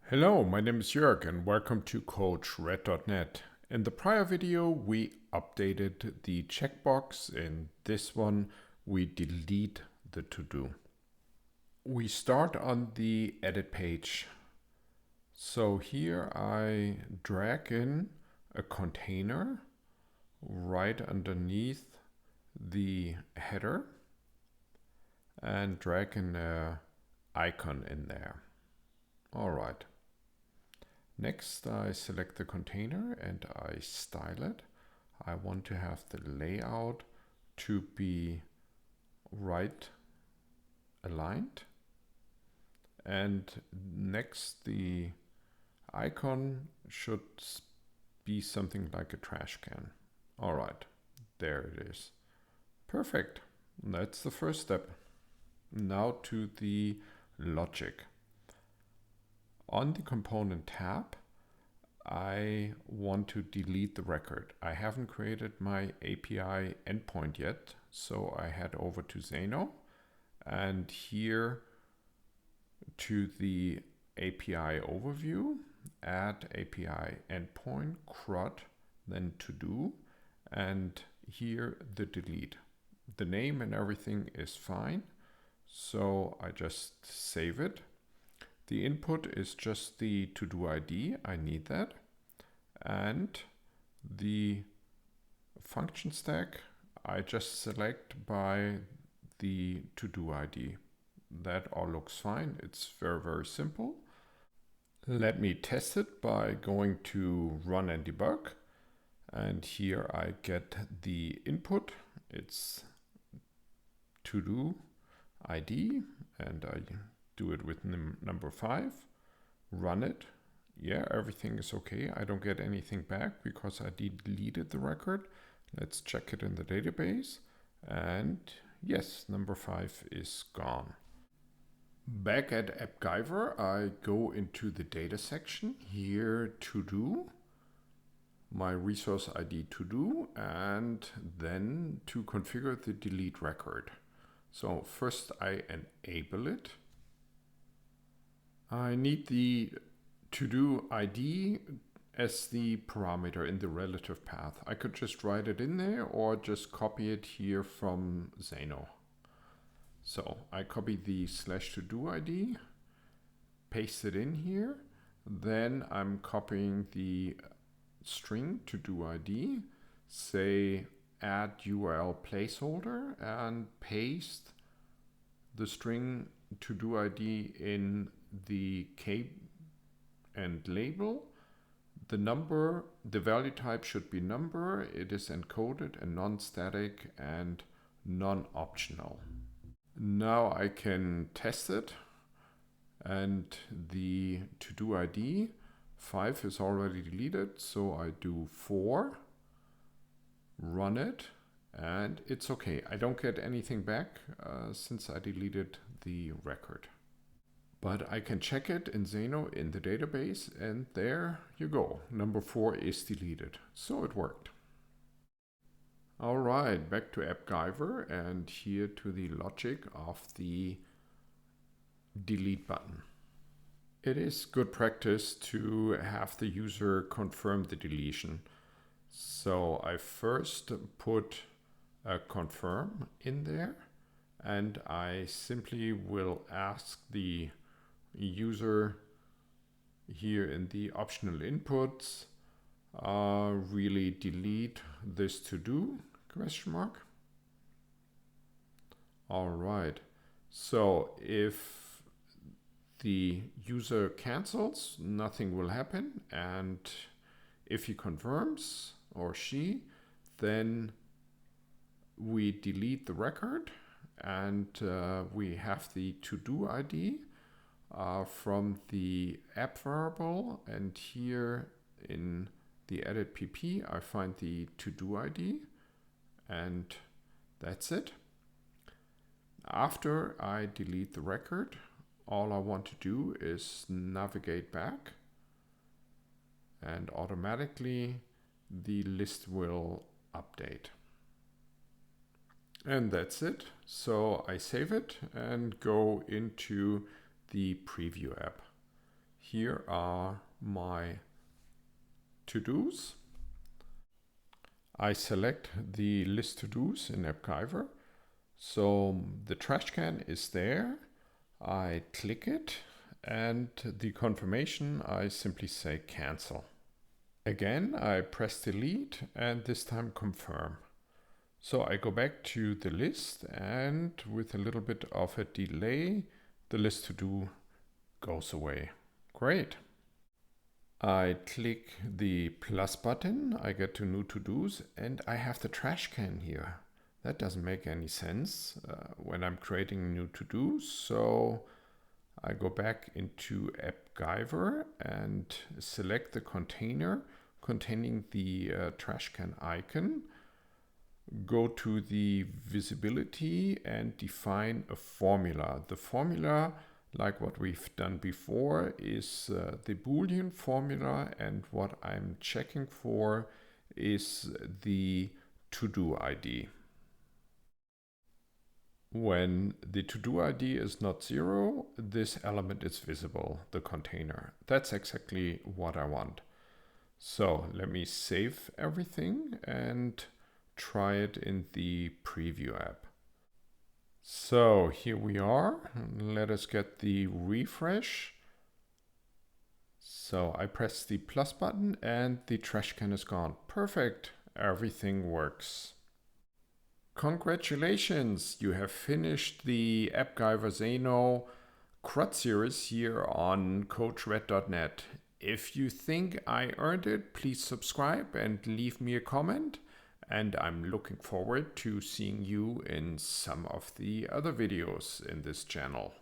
Hello, my name is Jörg and welcome to coachRED.net. In the prior video, we updated the checkbox. In this one, we delete the to-do. We start on the edit page. So here I drag in a container right underneath the header and drag in an icon in there. All right. Next, I select the container and I style it. I want to have the layout to be right aligned. And next, the icon should be something like a trash can. All right, there it is. Perfect. That's the first step. Now to the logic. On the component tab, I want to delete the record. I haven't created my API endpoint yet, so I head over to Xano and here to the API overview, add API endpoint, CRUD, then to do, and here the delete. The name and everything is fine, so I just save it. The input is just the to-do ID, I need that. And the function stack, I just select by the to-do ID. That all looks fine, it's very, very simple. Let me test it by going to run and debug. And here I get the input, it's to-do ID, and I do it with number 5, run it. Yeah, everything is okay. I don't get anything back because I deleted the record. Let's check it in the database. And yes, number 5 is gone. Back at AppGyver, I go into the data section. Here, to do, my resource ID to do, and then to configure the delete record. So first I enable it. I need the to-do ID as the parameter in the relative path. I could just write it in there or just copy it here from Xano. So I copy the /to-do ID, paste it in here. Then I'm copying the string to-do ID, say add URL placeholder, and paste the string to-do ID in the k and label. The number, the value type should be number. It is encoded and non-static and non-optional. Now I can test it, and the to-do ID 5 is already deleted, so I do 4, run it, and it's okay. I don't get anything back since I deleted the record. But I can check it in Xano in the database, and there you go. Number 4 is deleted. So it worked. All right, back to AppGyver and here to the logic of the delete button. It is good practice to have the user confirm the deletion. So I first put a confirm in there, and I simply will ask the user here in the optional inputs, really delete this to do ? All right, so if the user cancels, nothing will happen, and if he confirms or she, then we delete the record, and we have the to-do ID from the app variable, and here in the edit pp I find the to-do ID, and that's it. After I delete the record, all I want to do is navigate back, and automatically the list will update. And that's it. So I save it and go into the preview app. Here are my to-dos. I select the list to-dos in AppGyver. So the trash can is there. I click it, and the confirmation, I simply say cancel. Again, I press delete and this time confirm. So I go back to the list, and with a little bit of a delay, the list to do goes away. Great. I click the plus button, I get to new to-dos, and I have the trash can here. That doesn't make any sense when I'm creating new to-dos. So I go back into AppGyver and select the container containing the trash can icon. Go to the visibility and define a formula. The formula, like what we've done before, is the Boolean formula, and what I'm checking for is the to-do ID. When the to-do ID is not 0, this element is visible, the container. That's exactly what I want. So let me save everything and try it in the preview app. So here we are. Let us get the refresh. So I press the plus button and the trash can is gone. Perfect. Everything works. Congratulations, you have finished the AppGyver Xano CRUD series here on coachRED.net. If you think I earned it, please subscribe and leave me a comment. And I'm looking forward to seeing you in some of the other videos in this channel.